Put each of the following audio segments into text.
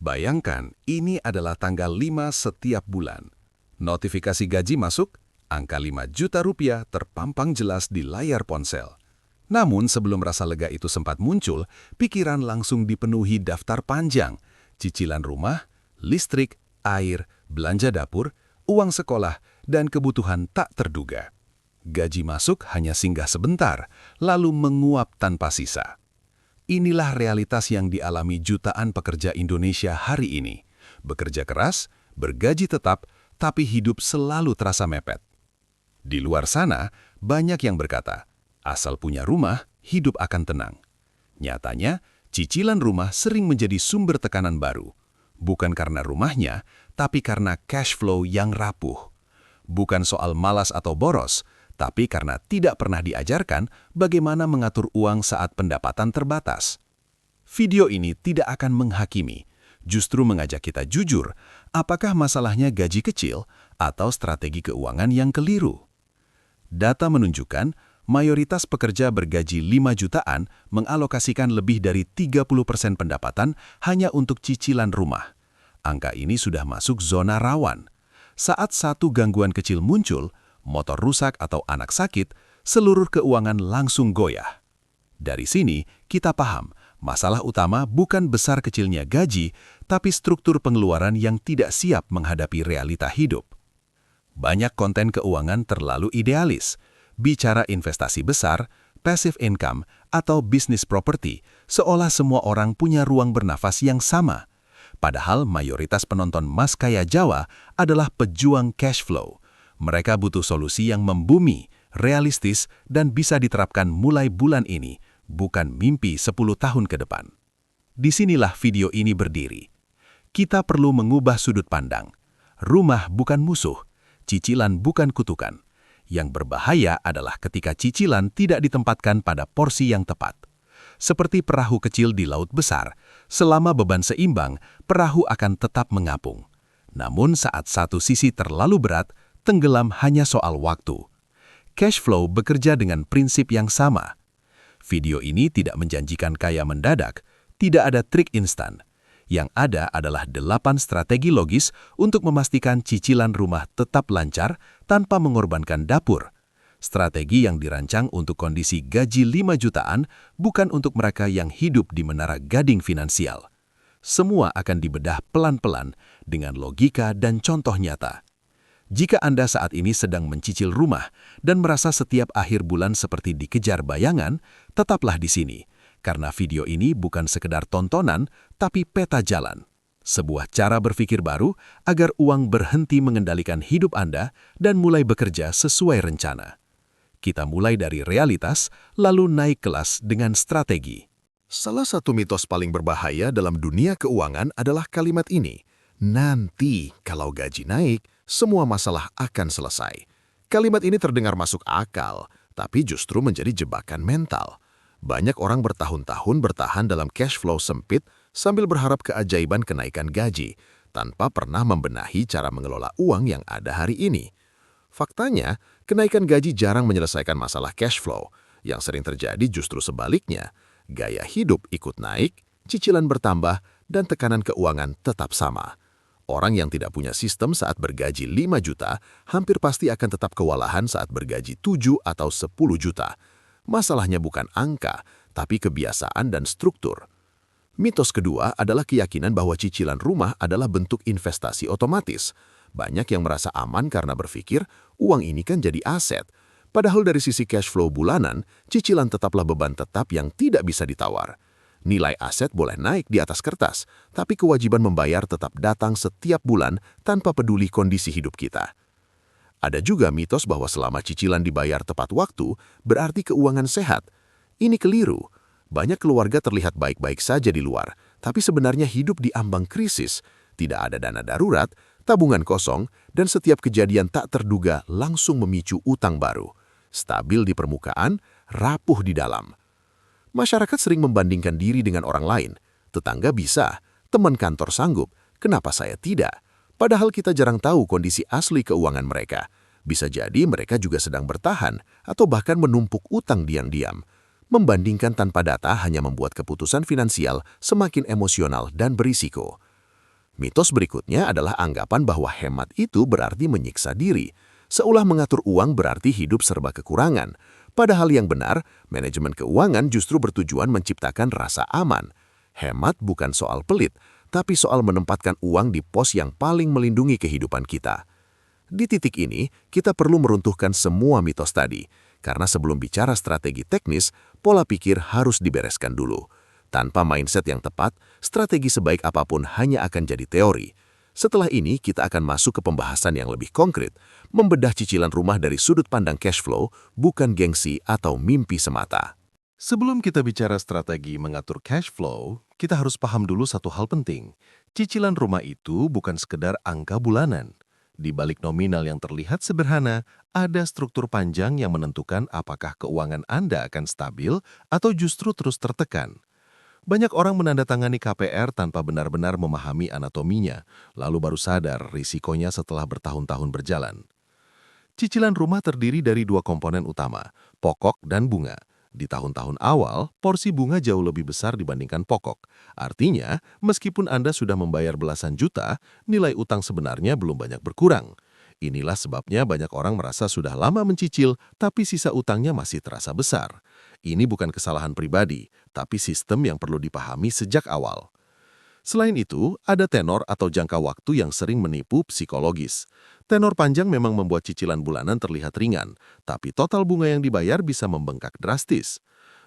Bayangkan, ini adalah tanggal 5 setiap bulan. Notifikasi gaji masuk, angka 5 juta rupiah terpampang jelas di layar ponsel. Namun sebelum rasa lega itu sempat muncul, pikiran langsung dipenuhi daftar panjang, cicilan rumah, listrik, air, belanja dapur, uang sekolah, dan kebutuhan tak terduga. Gaji masuk hanya singgah sebentar, lalu menguap tanpa sisa. Inilah realitas yang dialami jutaan pekerja Indonesia hari ini. Bekerja keras, bergaji tetap, tapi hidup selalu terasa mepet. Di luar sana, banyak yang berkata, asal punya rumah, hidup akan tenang. Nyatanya, cicilan rumah sering menjadi sumber tekanan baru. Bukan karena rumahnya, tapi karena cash flow yang rapuh. Bukan soal malas atau boros, tapi karena tidak pernah diajarkan bagaimana mengatur uang saat pendapatan terbatas. Video ini tidak akan menghakimi, justru mengajak kita jujur, apakah masalahnya gaji kecil atau strategi keuangan yang keliru. Data menunjukkan, mayoritas pekerja bergaji 5 jutaan mengalokasikan lebih dari 30% pendapatan hanya untuk cicilan rumah. Angka ini sudah masuk zona rawan. Saat satu gangguan kecil muncul, motor rusak atau anak sakit, seluruh keuangan langsung goyah. Dari sini, kita paham, masalah utama bukan besar kecilnya gaji, tapi struktur pengeluaran yang tidak siap menghadapi realita hidup. Banyak konten keuangan terlalu idealis, bicara investasi besar, passive income, atau bisnis properti, seolah semua orang punya ruang bernafas yang sama. Padahal mayoritas penonton Mas Kaya Jawa adalah pejuang cash flow. Mereka butuh solusi yang membumi, realistis, dan bisa diterapkan mulai bulan ini, bukan mimpi 10 tahun ke depan. Disinilah video ini berdiri. Kita perlu mengubah sudut pandang. Rumah bukan musuh, cicilan bukan kutukan. Yang berbahaya adalah ketika cicilan tidak ditempatkan pada porsi yang tepat. Seperti perahu kecil di laut besar, selama beban seimbang, perahu akan tetap mengapung. Namun saat satu sisi terlalu berat, tenggelam hanya soal waktu. Cash flow bekerja dengan prinsip yang sama. Video ini tidak menjanjikan kaya mendadak, tidak ada trik instan. Yang ada adalah 8 strategi logis untuk memastikan cicilan rumah tetap lancar tanpa mengorbankan dapur. Strategi yang dirancang untuk kondisi gaji 5 jutaan, bukan untuk mereka yang hidup di menara gading finansial. Semua akan dibedah pelan-pelan dengan logika dan contoh nyata. Jika Anda saat ini sedang mencicil rumah dan merasa setiap akhir bulan seperti dikejar bayangan, tetaplah di sini, karena video ini bukan sekedar tontonan, tapi peta jalan. Sebuah cara berpikir baru agar uang berhenti mengendalikan hidup Anda dan mulai bekerja sesuai rencana. Kita mulai dari realitas, lalu naik kelas dengan strategi. Salah satu mitos paling berbahaya dalam dunia keuangan adalah kalimat ini, nanti kalau gaji naik, semua masalah akan selesai. Kalimat ini terdengar masuk akal, tapi justru menjadi jebakan mental. Banyak orang bertahun-tahun bertahan dalam cash flow sempit sambil berharap keajaiban kenaikan gaji, tanpa pernah membenahi cara mengelola uang yang ada hari ini. Faktanya, kenaikan gaji jarang menyelesaikan masalah cash flow. Yang sering terjadi justru sebaliknya. Gaya hidup ikut naik, cicilan bertambah, dan tekanan keuangan tetap sama. Orang yang tidak punya sistem saat bergaji 5 juta, hampir pasti akan tetap kewalahan saat bergaji 7 atau 10 juta. Masalahnya bukan angka, tapi kebiasaan dan struktur. Mitos kedua adalah keyakinan bahwa cicilan rumah adalah bentuk investasi otomatis. Banyak yang merasa aman karena berpikir, uang ini kan jadi aset. Padahal dari sisi cash flow bulanan, cicilan tetaplah beban tetap yang tidak bisa ditawar. Nilai aset boleh naik di atas kertas, tapi kewajiban membayar tetap datang setiap bulan tanpa peduli kondisi hidup kita. Ada juga mitos bahwa selama cicilan dibayar tepat waktu, berarti keuangan sehat. Ini keliru. Banyak keluarga terlihat baik-baik saja di luar, tapi sebenarnya hidup di ambang krisis. Tidak ada dana darurat, tabungan kosong, dan setiap kejadian tak terduga langsung memicu utang baru. Stabil di permukaan, rapuh di dalam. Masyarakat sering membandingkan diri dengan orang lain. Tetangga bisa, teman kantor sanggup, kenapa saya tidak? Padahal kita jarang tahu kondisi asli keuangan mereka. Bisa jadi mereka juga sedang bertahan atau bahkan menumpuk utang diam-diam. Membandingkan tanpa data hanya membuat keputusan finansial semakin emosional dan berisiko. Mitos berikutnya adalah anggapan bahwa hemat itu berarti menyiksa diri. Seolah mengatur uang berarti hidup serba kekurangan. Padahal yang benar, manajemen keuangan justru bertujuan menciptakan rasa aman. Hemat bukan soal pelit, tapi soal menempatkan uang di pos yang paling melindungi kehidupan kita. Di titik ini, kita perlu meruntuhkan semua mitos tadi, karena sebelum bicara strategi teknis, pola pikir harus dibereskan dulu. Tanpa mindset yang tepat, strategi sebaik apapun hanya akan jadi teori. Setelah ini, kita akan masuk ke pembahasan yang lebih konkret, membedah cicilan rumah dari sudut pandang cash flow, bukan gengsi atau mimpi semata. Sebelum kita bicara strategi mengatur cash flow, kita harus paham dulu satu hal penting. Cicilan rumah itu bukan sekedar angka bulanan. Di balik nominal yang terlihat sederhana, ada struktur panjang yang menentukan apakah keuangan Anda akan stabil atau justru terus tertekan. Banyak orang menandatangani KPR tanpa benar-benar memahami anatominya, lalu baru sadar risikonya setelah bertahun-tahun berjalan. Cicilan rumah terdiri dari dua komponen utama, pokok dan bunga. Di tahun-tahun awal, porsi bunga jauh lebih besar dibandingkan pokok. Artinya, meskipun Anda sudah membayar belasan juta, nilai utang sebenarnya belum banyak berkurang. Inilah sebabnya banyak orang merasa sudah lama mencicil, tapi sisa utangnya masih terasa besar. Ini bukan kesalahan pribadi, tapi sistem yang perlu dipahami sejak awal. Selain itu, ada tenor atau jangka waktu yang sering menipu psikologis. Tenor panjang memang membuat cicilan bulanan terlihat ringan, tapi total bunga yang dibayar bisa membengkak drastis.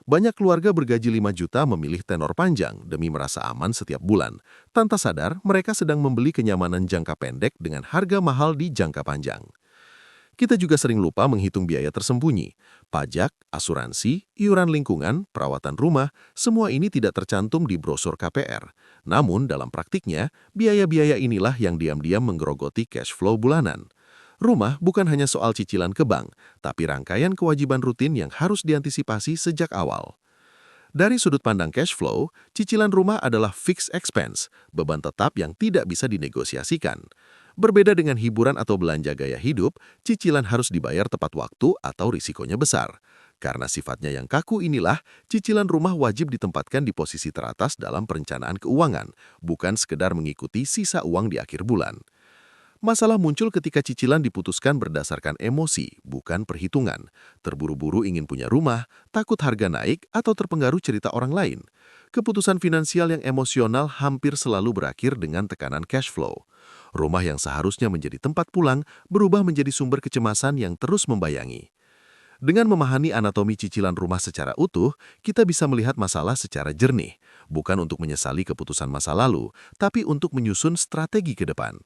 Banyak keluarga bergaji 5 juta memilih tenor panjang demi merasa aman setiap bulan. Tanpa sadar, mereka sedang membeli kenyamanan jangka pendek dengan harga mahal di jangka panjang. Kita juga sering lupa menghitung biaya tersembunyi. Pajak, asuransi, iuran lingkungan, perawatan rumah, semua ini tidak tercantum di brosur KPR. Namun, dalam praktiknya, biaya-biaya inilah yang diam-diam menggerogoti cash flow bulanan. Rumah bukan hanya soal cicilan ke bank, tapi rangkaian kewajiban rutin yang harus diantisipasi sejak awal. Dari sudut pandang cash flow, cicilan rumah adalah fixed expense, beban tetap yang tidak bisa dinegosiasikan. Berbeda dengan hiburan atau belanja gaya hidup, cicilan harus dibayar tepat waktu atau risikonya besar. Karena sifatnya yang kaku inilah, cicilan rumah wajib ditempatkan di posisi teratas dalam perencanaan keuangan, bukan sekedar mengikuti sisa uang di akhir bulan. Masalah muncul ketika cicilan diputuskan berdasarkan emosi, bukan perhitungan. Terburu-buru ingin punya rumah, takut harga naik, atau terpengaruh cerita orang lain. Keputusan finansial yang emosional hampir selalu berakhir dengan tekanan cash flow. Rumah yang seharusnya menjadi tempat pulang berubah menjadi sumber kecemasan yang terus membayangi. Dengan memahami anatomi cicilan rumah secara utuh, kita bisa melihat masalah secara jernih, bukan untuk menyesali keputusan masa lalu, tapi untuk menyusun strategi ke depan.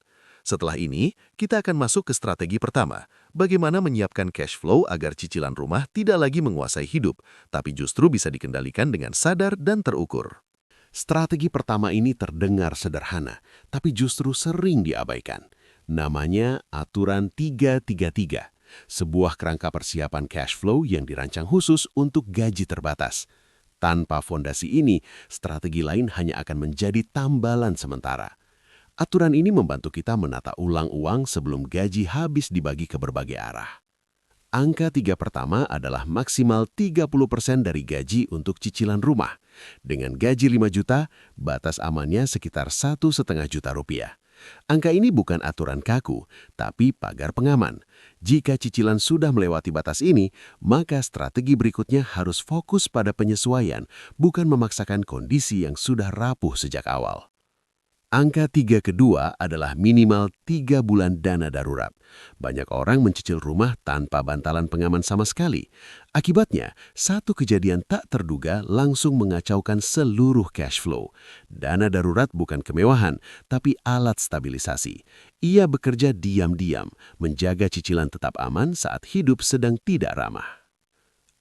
Setelah ini, kita akan masuk ke strategi pertama, bagaimana menyiapkan cash flow agar cicilan rumah tidak lagi menguasai hidup, tapi justru bisa dikendalikan dengan sadar dan terukur. Strategi pertama ini terdengar sederhana, tapi justru sering diabaikan. Namanya Aturan 333, sebuah kerangka persiapan cash flow yang dirancang khusus untuk gaji terbatas. Tanpa fondasi ini, strategi lain hanya akan menjadi tambalan sementara. Aturan ini membantu kita menata ulang uang sebelum gaji habis dibagi ke berbagai arah. Angka 3 pertama adalah maksimal 30% dari gaji untuk cicilan rumah. Dengan gaji 5 juta, batas amannya sekitar 1,5 juta rupiah. Angka ini bukan aturan kaku, tapi pagar pengaman. Jika cicilan sudah melewati batas ini, maka strategi berikutnya harus fokus pada penyesuaian, bukan memaksakan kondisi yang sudah rapuh sejak awal. Angka 3 kedua adalah minimal 3 bulan dana darurat. Banyak orang mencicil rumah tanpa bantalan pengaman sama sekali. Akibatnya, satu kejadian tak terduga langsung mengacaukan seluruh cash flow. Dana darurat bukan kemewahan, tapi alat stabilisasi. Ia bekerja diam-diam, menjaga cicilan tetap aman saat hidup sedang tidak ramah.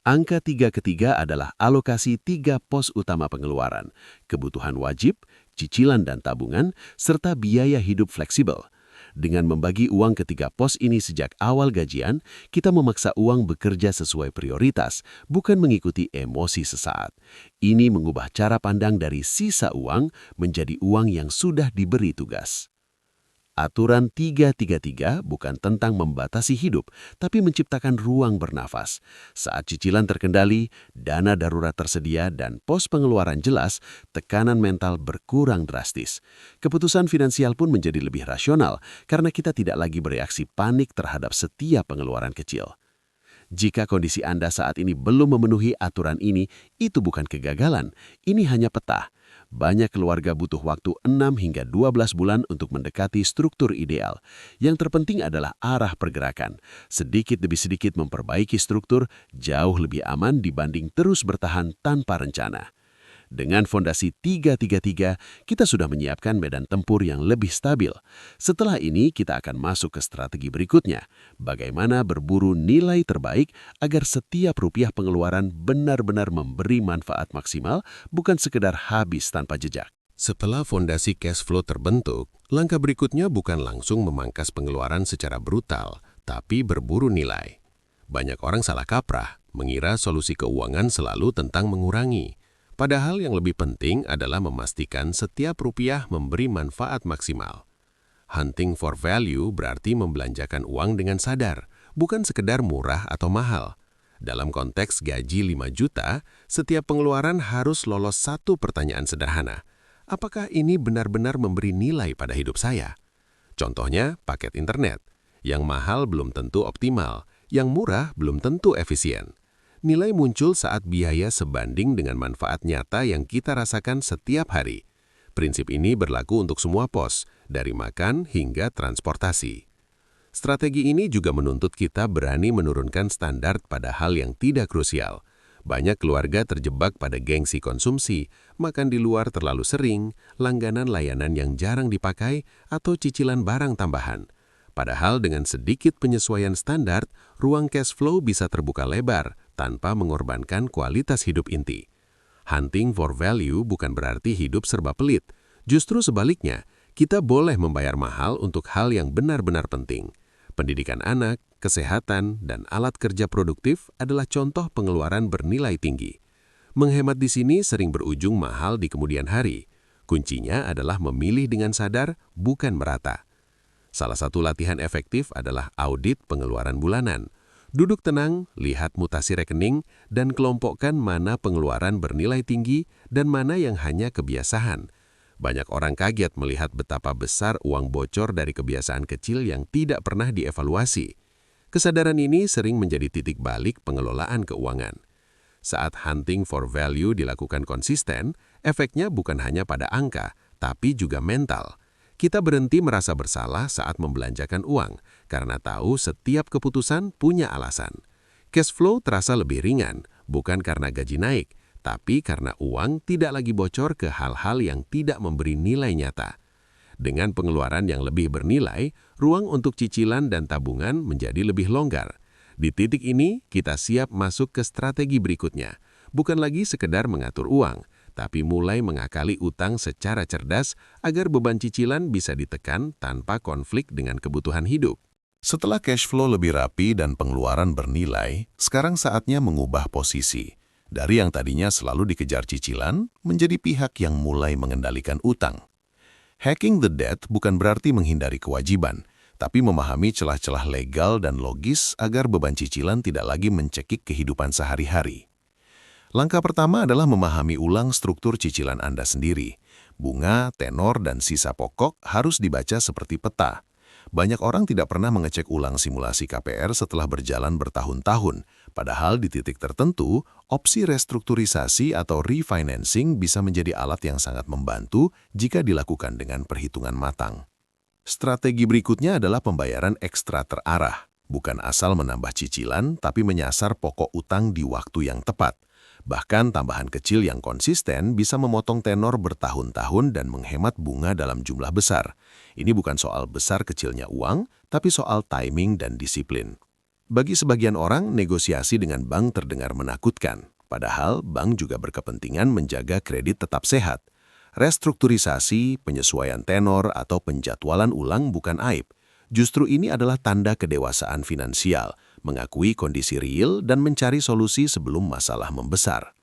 Angka 3 ketiga adalah alokasi 3 pos utama pengeluaran, kebutuhan wajib, cicilan dan tabungan, serta biaya hidup fleksibel. Dengan membagi uang ke 3 pos ini sejak awal gajian, kita memaksa uang bekerja sesuai prioritas, bukan mengikuti emosi sesaat. Ini mengubah cara pandang dari sisa uang menjadi uang yang sudah diberi tugas. Aturan 333 bukan tentang membatasi hidup, tapi menciptakan ruang bernafas. Saat cicilan terkendali, dana darurat tersedia, dan pos pengeluaran jelas, tekanan mental berkurang drastis. Keputusan finansial pun menjadi lebih rasional karena kita tidak lagi bereaksi panik terhadap setiap pengeluaran kecil. Jika kondisi Anda saat ini belum memenuhi aturan ini, itu bukan kegagalan, ini hanya peta. Banyak keluarga butuh waktu 6 hingga 12 bulan untuk mendekati struktur ideal. Yang terpenting adalah arah pergerakan. Sedikit demi sedikit memperbaiki struktur jauh lebih aman dibanding terus bertahan tanpa rencana. Dengan fondasi 333, kita sudah menyiapkan medan tempur yang lebih stabil. Setelah ini, kita akan masuk ke strategi berikutnya. Bagaimana berburu nilai terbaik agar setiap rupiah pengeluaran benar-benar memberi manfaat maksimal, bukan sekedar habis tanpa jejak. Setelah fondasi cash flow terbentuk, langkah berikutnya bukan langsung memangkas pengeluaran secara brutal, tapi berburu nilai. Banyak orang salah kaprah, mengira solusi keuangan selalu tentang mengurangi. Padahal yang lebih penting adalah memastikan setiap rupiah memberi manfaat maksimal. Hunting for value berarti membelanjakan uang dengan sadar, bukan sekedar murah atau mahal. Dalam konteks gaji 5 juta, setiap pengeluaran harus lolos satu pertanyaan sederhana. Apakah ini benar-benar memberi nilai pada hidup saya? Contohnya, paket internet. Yang mahal belum tentu optimal, yang murah belum tentu efisien. Nilai muncul saat biaya sebanding dengan manfaat nyata yang kita rasakan setiap hari. Prinsip ini berlaku untuk semua pos, dari makan hingga transportasi. Strategi ini juga menuntut kita berani menurunkan standar pada hal yang tidak krusial. Banyak keluarga terjebak pada gengsi konsumsi, makan di luar terlalu sering, langganan layanan yang jarang dipakai, atau cicilan barang tambahan. Padahal dengan sedikit penyesuaian standar, ruang cash flow bisa terbuka lebar tanpa mengorbankan kualitas hidup inti. Hunting for value bukan berarti hidup serba pelit. Justru sebaliknya, kita boleh membayar mahal untuk hal yang benar-benar penting. Pendidikan anak, kesehatan, dan alat kerja produktif adalah contoh pengeluaran bernilai tinggi. Menghemat di sini sering berujung mahal di kemudian hari. Kuncinya adalah memilih dengan sadar, bukan merata. Salah satu latihan efektif adalah audit pengeluaran bulanan. Duduk tenang, lihat mutasi rekening, dan kelompokkan mana pengeluaran bernilai tinggi dan mana yang hanya kebiasaan. Banyak orang kaget melihat betapa besar uang bocor dari kebiasaan kecil yang tidak pernah dievaluasi. Kesadaran ini sering menjadi titik balik pengelolaan keuangan. Saat hunting for value dilakukan konsisten, efeknya bukan hanya pada angka, tapi juga mental. Kita berhenti merasa bersalah saat membelanjakan uang, karena tahu setiap keputusan punya alasan. Cash flow terasa lebih ringan, bukan karena gaji naik, tapi karena uang tidak lagi bocor ke hal-hal yang tidak memberi nilai nyata. Dengan pengeluaran yang lebih bernilai, ruang untuk cicilan dan tabungan menjadi lebih longgar. Di titik ini, kita siap masuk ke strategi berikutnya. Bukan lagi sekedar mengatur uang, tapi mulai mengakali utang secara cerdas agar beban cicilan bisa ditekan tanpa konflik dengan kebutuhan hidup. Setelah cash flow lebih rapi dan pengeluaran bernilai, sekarang saatnya mengubah posisi. Dari yang tadinya selalu dikejar cicilan, menjadi pihak yang mulai mengendalikan utang. Hacking the debt bukan berarti menghindari kewajiban, tapi memahami celah-celah legal dan logis agar beban cicilan tidak lagi mencekik kehidupan sehari-hari. Langkah pertama adalah memahami ulang struktur cicilan Anda sendiri. Bunga, tenor, dan sisa pokok harus dibaca seperti peta. Banyak orang tidak pernah mengecek ulang simulasi KPR setelah berjalan bertahun-tahun, padahal di titik tertentu, opsi restrukturisasi atau refinancing bisa menjadi alat yang sangat membantu jika dilakukan dengan perhitungan matang. Strategi berikutnya adalah pembayaran ekstra terarah. Bukan asal menambah cicilan, tapi menyasar pokok utang di waktu yang tepat. Bahkan tambahan kecil yang konsisten bisa memotong tenor bertahun-tahun dan menghemat bunga dalam jumlah besar. Ini bukan soal besar kecilnya uang, tapi soal timing dan disiplin. Bagi sebagian orang, negosiasi dengan bank terdengar menakutkan. Padahal bank juga berkepentingan menjaga kredit tetap sehat. Restrukturisasi, penyesuaian tenor, atau penjadwalan ulang bukan aib. Justru ini adalah tanda kedewasaan finansial, mengakui kondisi real dan mencari solusi sebelum masalah membesar.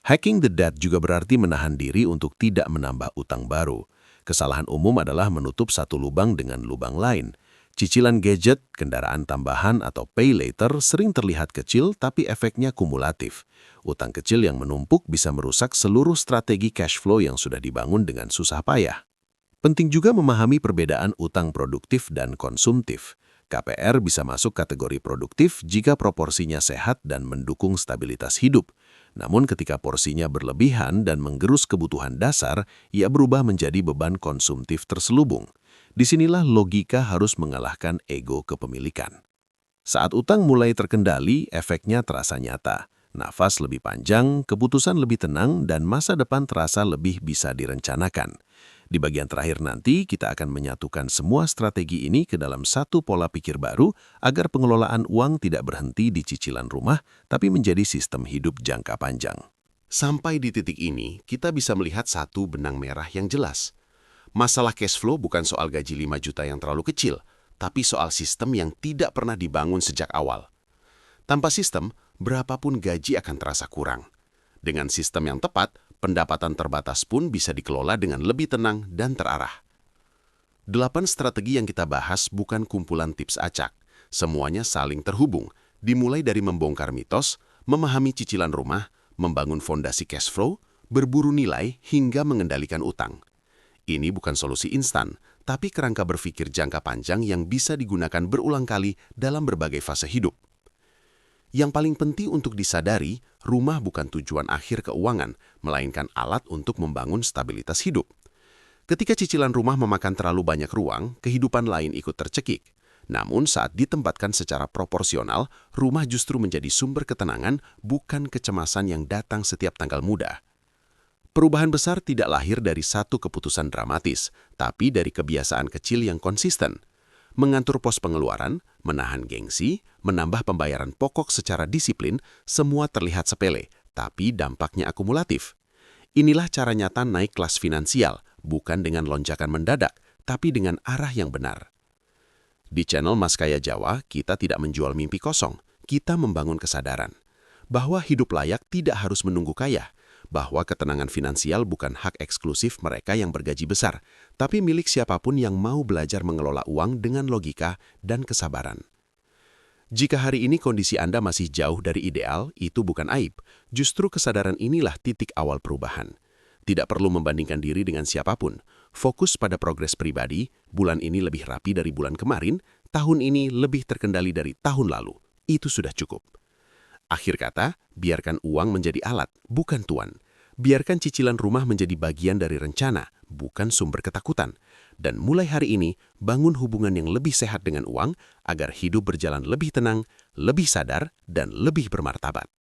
Hacking the debt juga berarti menahan diri untuk tidak menambah utang baru. Kesalahan umum adalah menutup satu lubang dengan lubang lain. Cicilan gadget, kendaraan tambahan, atau pay later sering terlihat kecil tapi efeknya kumulatif. Utang kecil yang menumpuk bisa merusak seluruh strategi cash flow yang sudah dibangun dengan susah payah. Penting juga memahami perbedaan utang produktif dan konsumtif. KPR bisa masuk kategori produktif jika proporsinya sehat dan mendukung stabilitas hidup. Namun ketika porsinya berlebihan dan menggerus kebutuhan dasar, ia berubah menjadi beban konsumtif terselubung. Disinilah logika harus mengalahkan ego kepemilikan. Saat utang mulai terkendali, efeknya terasa nyata. Nafas lebih panjang, keputusan lebih tenang, dan masa depan terasa lebih bisa direncanakan. Di bagian terakhir nanti, kita akan menyatukan semua strategi ini ke dalam satu pola pikir baru agar pengelolaan uang tidak berhenti di cicilan rumah, tapi menjadi sistem hidup jangka panjang. Sampai di titik ini, kita bisa melihat satu benang merah yang jelas. Masalah cash flow bukan soal gaji 5 juta yang terlalu kecil, tapi soal sistem yang tidak pernah dibangun sejak awal. Tanpa sistem, berapapun gaji akan terasa kurang. Dengan sistem yang tepat, pendapatan terbatas pun bisa dikelola dengan lebih tenang dan terarah. 8 strategi yang kita bahas bukan kumpulan tips acak. Semuanya saling terhubung, dimulai dari membongkar mitos, memahami cicilan rumah, membangun fondasi cash flow, berburu nilai, hingga mengendalikan utang. Ini bukan solusi instan, tapi kerangka berpikir jangka panjang yang bisa digunakan berulang kali dalam berbagai fase hidup. Yang paling penting untuk disadari, rumah bukan tujuan akhir keuangan, melainkan alat untuk membangun stabilitas hidup. Ketika cicilan rumah memakan terlalu banyak ruang, kehidupan lain ikut tercekik. Namun saat ditempatkan secara proporsional, rumah justru menjadi sumber ketenangan, bukan kecemasan yang datang setiap tanggal muda. Perubahan besar tidak lahir dari satu keputusan dramatis, tapi dari kebiasaan kecil yang konsisten. Mengatur pos pengeluaran, menahan gengsi, menambah pembayaran pokok secara disiplin, semua terlihat sepele, tapi dampaknya akumulatif. Inilah cara nyata naik kelas finansial, bukan dengan lonjakan mendadak, tapi dengan arah yang benar. Di channel Mas Kaya Jawa, kita tidak menjual mimpi kosong, kita membangun kesadaran. Bahwa hidup layak tidak harus menunggu kaya, bahwa ketenangan finansial bukan hak eksklusif mereka yang bergaji besar, tapi milik siapapun yang mau belajar mengelola uang dengan logika dan kesabaran. Jika hari ini kondisi Anda masih jauh dari ideal, itu bukan aib. Justru kesadaran inilah titik awal perubahan. Tidak perlu membandingkan diri dengan siapapun. Fokus pada progres pribadi, bulan ini lebih rapi dari bulan kemarin, tahun ini lebih terkendali dari tahun lalu. Itu sudah cukup. Akhir kata, biarkan uang menjadi alat, bukan tuan. Biarkan cicilan rumah menjadi bagian dari rencana, bukan sumber ketakutan. Dan mulai hari ini, bangun hubungan yang lebih sehat dengan uang agar hidup berjalan lebih tenang, lebih sadar, dan lebih bermartabat.